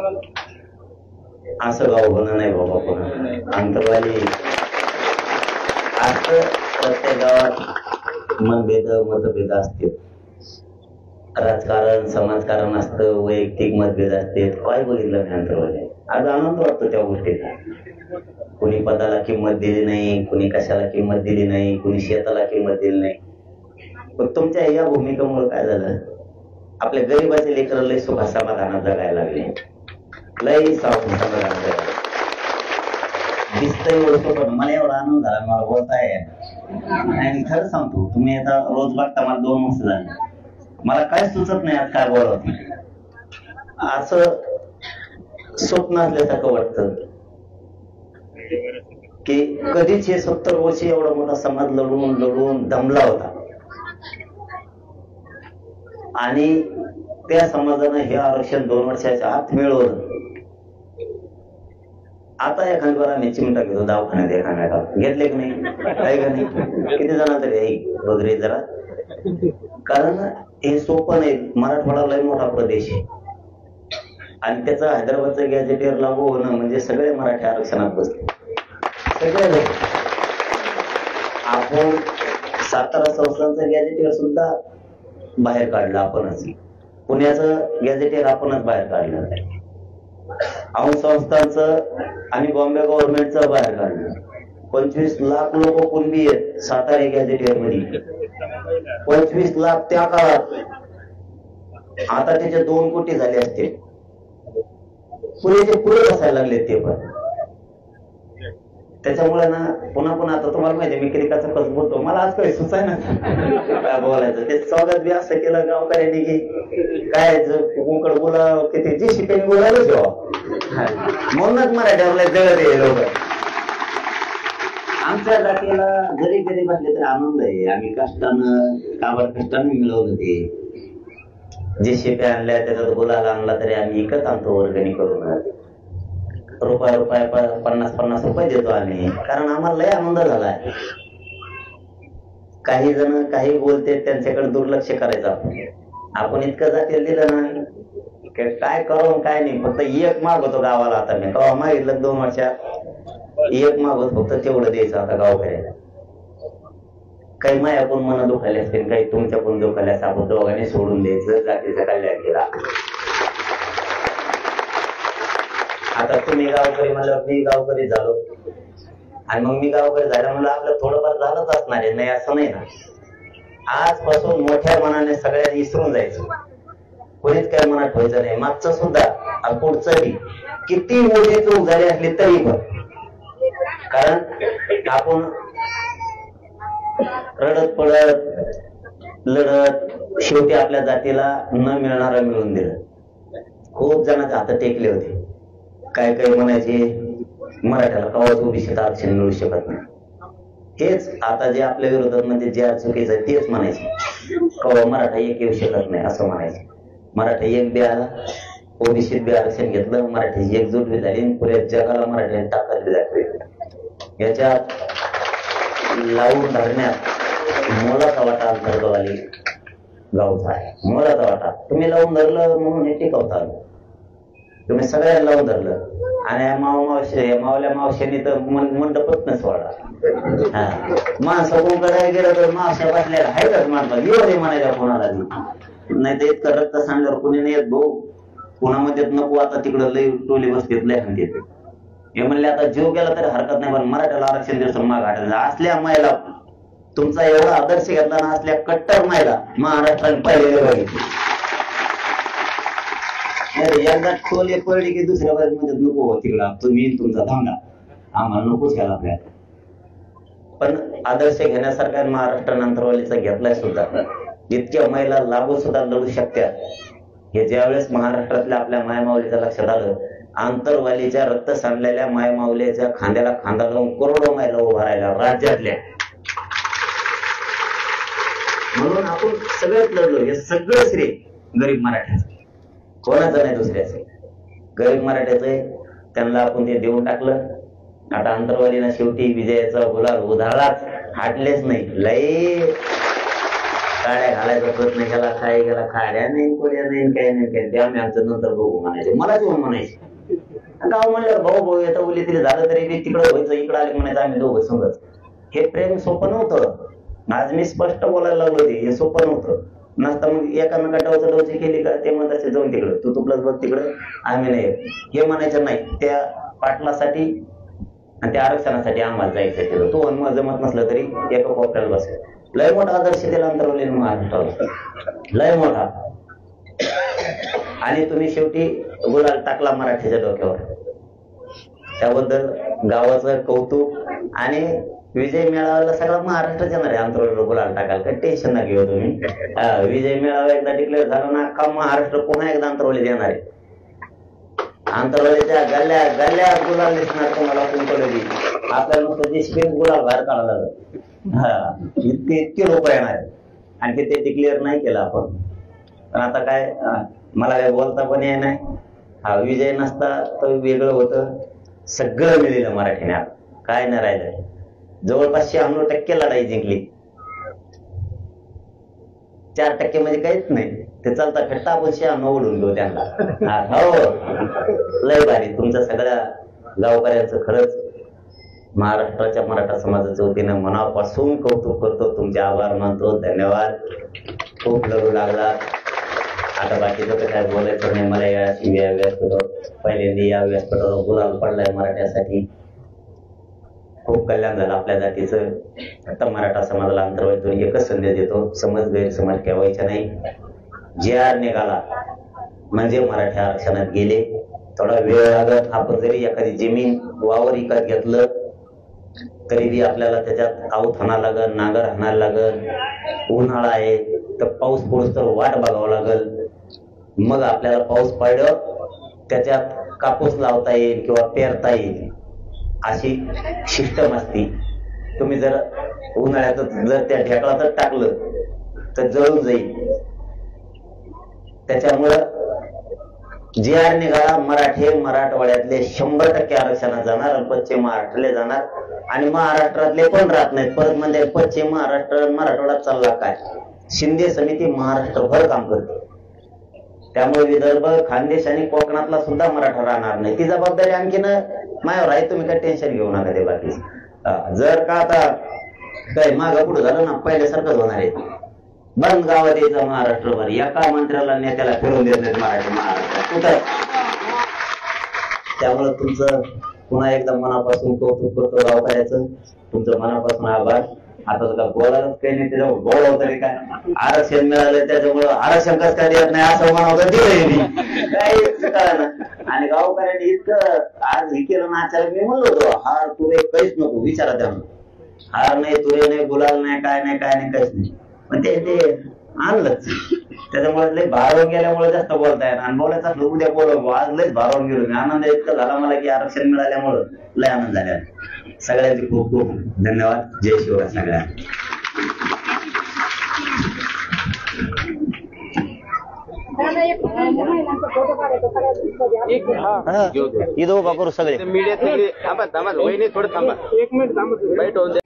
असं गाव होणं नाही बाबा पुन्हा अंतरवाली असं प्रत्येक गावात मनभेद मतभेद असतील, राजकारण समाजकारण असतं, वैयक्तिक मतभेद असते. काय बघितलं नाही अंतरवाली. आज आनंद वाटतो त्या गोष्टीचा. कुणी पदाला किंमत दिली नाही, कुणी कशाला किंमत दिली नाही, कुणी शेताला किंमत दिली नाही. पण तुमच्या या भूमिकेमुळे काय झालं, आपल्या गरीबाचे लेकर लय सुखा समाधानात जगायला लागले, लय समाधानात जगायला दिसतंय ओळखतो. पण मला एवढा आनंद झाला, मला बोलताय आणि खरं सांगतो, तुम्ही आता रोज बघता मला 2 वर्ष झाले, मला काय सुचत नाही आज काय बोलत. असं स्वप्न असल्यासारखं वाटतं की कधीच हे 70 वर्ष एवढा मोठा समाज लढून लढून दमला होता आणि त्या समाजानं हे आरक्षण 2 वर्षाच्या आत मिळवलं. आता एखादी बरं आम्ही चिमटा घेतो दवाखान्यात, एखाद्या घेतले की नाही, काय का नाही, किती जण तरी वगैरे जरा. कारण हे सोपं नाही. मराठवाडा लय मोठा प्रदेश आहे आणि त्याचं हैदराबादचं गॅजेटियर लागू होणं म्हणजे सगळे मराठी आरक्षणात बसले, सगळे. आपण सातारा संस्थांचं गॅजेटियर सुद्धा बाहेर काढलं आपणच, पुण्याचं गॅजेटियर आपणच बाहेर काढलं, औंध संस्थांचं आणि बॉम्बे गव्हर्नमेंटचं बाहेर काढलं. 25 लाख लोक कुणबी आहेत सातारा गॅजेटियर मध्ये, 25 लाख त्या काळात. आता त्याचे 2 कोटी झाले असते, पुरेचे पुरे बसायला लागले ते. पण त्याच्यामुळे ना पुन्हा पुन्हा आता तुम्हाला माहिती मी क्रिकेटचं कसं बोलतो, मला आज काही सुचाय ना काय बोलायचं. ते स्वागत बी असं केलं गावकऱ्यांनी की काय कोकण बोला किती जी शिपेने बोलायला जेव्हा म्हणूनच मराठ्याला जगत आहे लोक. आमच्या जातीला जरी गरीब असले तरी आनंद आहे. आम्ही कष्टानं कष्टाने मिळवलं ते. जे शिपे आणल्या त्याच्यात गुलाल आणला तरी आम्ही विकत आणतो वर्गणी करून. रुपया 50 रुपये देतो आम्ही, कारण आम्हाला लय आनंद झालाय. काही जण काही बोलते त्यांच्याकडे दुर्लक्ष करायचं. आपण इतकं जातील दिलं ना काय करू काय नाही. फक्त एक मागवतो गावाला. आता मी तेव्हा मागितलं 2 वर्षात एक मागवत फक्त तेवढं द्यायचं आता गावकऱ्याला. काही माया पण मनं दुखायला असतील, काही तुमच्या पण दुखायला असं आपण दोघांनी सोडून द्यायचं, जातीचं कल्याण केला. आता तुम्ही गावकरी म्हणलं, मी गावकरी झालो आणि मग मी गावकरी झाल्या म्हणलं आपलं थोडंफार झालंच असणार आहे, नाही असं नाही ना. आजपासून मोठ्या मनाने सगळ्यांनी विसरून जायचं, कोणीच काय मनात ठेवायचं नाही. मागचं सुद्धा आणि पुढचंही किती मोठी चूक झाली असली तरी पण, कारण आपण रडत पडत लढत शेवटी आपल्या जातीला न मिळणारं मिळून दिलं. खूप जणांचे हात टेकले होते. काय काय म्हणायचे मराठ्याला कवाच ओबीसीत आरक्षण मिळू शकत नाही. हेच आता जे आपल्या विरोधात म्हणजे जे चुकीचं आहे तेच म्हणायचे, कवा मराठा एक येऊ शकत नाही असं म्हणायचे. मराठा एक बी आला, ओबीसीत बी आरक्षण घेतलं, मराठी एकजूट बी झाली, पुऱ्या जगाला मराठ्याने ताकद बी दाखवली. याच्यात लावून धरण्यात मोलाचा वाटा अंतर्गतवाली गावचा आहे. मोलाचा वाटा तुम्ही लावून धरलं म्हणून हे टिकवता. तुम्ही सगळ्यांना लावून धरलं आणि मावल्या मावश्यांनी तर मंडपच न सोडा. माणसं कोणकडे गेलं तर मावश्या बसल्या आहे का माणसं एवढे म्हणायला कोणाला नाही तर इतकं रक्त सांडल्यावर कोणी नाही येत भाऊ. पुण्यामध्ये नको आता तिकडं लय टोली बसतेत लय हाणतेत. हे म्हणले आता जीव गेला तरी हरकत नाही, पण मराठ्याला आरक्षण दिवस माग हाटायला. असल्या महिला तुमचा एवढा आदर्श घेतला ना, असल्या कट्टर महिला महाराष्ट्राने पाहिलेले बघितले. एकदा टोले पडली की दुसऱ्या बाजू मध्ये नको तिकडं तुम्ही तुमचा धांगा आम्हाला नकोच घ्यायला आपल्याला. पण आदर्श घेण्यासारखा महाराष्ट्र अंतरवालीचा घेतलाय सुद्धा. इतक्या महिला लागू सुद्धा लढू शकतात. हे ज्यावेळेस महाराष्ट्रातल्या आपल्या मायमाऊलीच्या लक्षात आलं, आंतरवालीच्या रक्त सांडलेल्या मायमाऊलीच्या खांद्याला खांदा लावून करोडो महिला उभा राहिल्या राज्यातल्या. म्हणून आपण सगळेच लढलो. हे सगळं श्रेय गरीब मराठ्याचं, कोणाचं नाही दुसऱ्याचं. गरीब मराठ्याचं त्यांना आपण ते देऊन टाकलं. आता अंतरवालीला शेवटी विजयाचा गुलाल उधळलाच, हाटलेच नाही. लय काड्या घालायचा प्रयत्न केला, काय गेला, खाड्या नाही, कोड्या नाही, काही नाही, काही ते आम्ही आमचं नंतर बघू म्हणायचे. मला जेवण म्हणायचे. गाव म्हणलं भाऊ भाऊ येतं उली तिला झालं तरी तिकडं व्हायचं, इकडं आले म्हणायचं आम्ही दोघं संगत. हे प्रेम सोपं नव्हतं. आज मी स्पष्ट बोलायला लागलो ते, हे सोपं नव्हतं. नसतं मग एकामेका डवची केली का ते म्हणत असे जाऊन तिकडं, तू तुपलंच बघ तिकडं, आम्ही नाही हे म्हणायचं नाही. त्या पाटलासाठी आणि त्या आरक्षणासाठी आम्हाला जायचं तिथं. तो मग जमत नसलं तरी एका कोपऱ्याला बसेल. लय मोठा आदर्श त्याला अंतरवले महाराष्ट्राला, लय मोठा. आणि तुम्ही शेवटी गुलाल टाकला मराठीच्या डोक्यावर, त्याबद्दल गावाचं कौतुक. आणि विजय मेळाव्याला सगळा महाराष्ट्र येणार आहे अंतरवलीला गुलाल टाकायला, काही टेन्शन ना घेऊ तुम्ही. विजय मेळावा एकदा डिक्लेअर झाला ना का महाराष्ट्र पुन्हा एकदा अंतरवलीत येणार आहे. अंतरवलीच्या गल्ल्या गल्ल्या गुलाल दिसणार तुम्हाला. कुंकवली आपल्याला नुसतं जे गुलाल बाहेर काढायला लागत, इतके लोक येणार आहे. आणखी ते डिक्लेअर नाही केलं आपण. पण आता काय मला काय बोलता पण ये नाही. हा विजय नसता तर वेगळं होतं. सगळं मिळेल मराठीने, काय नाही राहिलं. जवळपास 96% लढाई जिंकली. 4% म्हणजे काहीच नाही. ते चालता फिरता आपण 96 ओढून घेऊ त्यांना. हो लय भारी. तुमच्या सगळ्या गावकऱ्यांचं खरंच महाराष्ट्राच्या मराठा समाजाच्या वतीनं मनापासून कौतुक करतो. तुमचे आभार मानतो. धन्यवाद. खूप लढू लागला. आता बाकीचं तर काय बोलायचं नाही मला. या व्यासपीठावर पहिल्यांदा या व्यासपीठावर गुलाल पडलाय मराठ्यासाठी. खूप कल्याण झालं आपल्या जातीचं. आता मराठा समाजाला अंतर्वाईतून एकच संदेश देतो, समज गैरसमज ठेवायचा नाही. JR निघाला म्हणजे मराठी आरक्षणात गेले. थोडा वेळ लागत. आपण जरी एखादी जमीन वावर विकत घेतलं तरी बी आपल्याला त्याच्यात आऊत हाणावं लागल, नांगर हाणायला लागल. उन्हाळा आहे तर पाऊस पडूस तर वाट बघावं लागल. मग आपल्याला पाऊस पडलं त्याच्यात कापूस लावता येईल किंवा पेरता येईल अशी सिस्टम असती. तुम्ही जर उन्हाळ्यात जर त्या ढेकळातच टाकलं तर जळून जाईल. त्याच्यामुळं JR निघाला. मराठवाड्यातले 100% आरक्षणात जाणार आणि पश्चिम महाराष्ट्राला जाणार. आणि महाराष्ट्रातले पण राहत नाहीत. परत म्हणजे पश्चिम महाराष्ट्र मराठवाड्यात चालला काय. शिंदे समिती महाराष्ट्रभर काम करते. त्यामुळे विदर्भ, खानदेश आणि कोकणातला सुद्धा मराठा राहणार नाही. ती जबाबदारी आणखीन माझ्यावर आहे. तुम्ही काही टेन्शन घेऊ नका ते बाकी. जर का आता काय मागं पुढे झालं ना पहिल्यासारखंच होणार आहे. बंद गावात यायचं महाराष्ट्रभर. एका मंत्र्याला नेत्याला फिरवून देत नाहीत मराठी महाराष्ट्रात कुठं. त्यामुळे तुमचं पुन्हा एकदा मनापासून कौतुक करतो गावकऱ्याचं. तुमचं मनापासून आभार. आता तुला बोलायलाच काही नाही. त्याच्यामुळे बोलावं तरी काय. आरक्षण मिळालं त्याच्यामुळं आरक्षण कसं काय देत नाही असं म्हणावं दिलंय काही कळलं. आणि गावकऱ्यांनी इतकं आज हे केलं ना. आचार्य मी म्हणलो होतो हार तुरे काहीच नको विचारा त्यांना. हार नाही, तुरे नाही, गुलाल नाही, काय नाही, काय नाही, काहीच नाही. पण ते आणलंच. त्याच्यामुळे लय भारावून गेल्यामुळे जास्त बोलता येणार. आणि बोलायचं असलं उद्या बोलव. आज लयच भारावून गेलो मी. आनंद इतका झाला मला की आरक्षण मिळाल्यामुळं लय आनंद झाला. सगळ्यांचे खूप खूप धन्यवाद. जय शिवराय सगळ्यांना. इथं उभा करू सगळे. मीडिया थांबा थांबा. वहिनी थोडं थांबा. 1 मिनिट थांबा.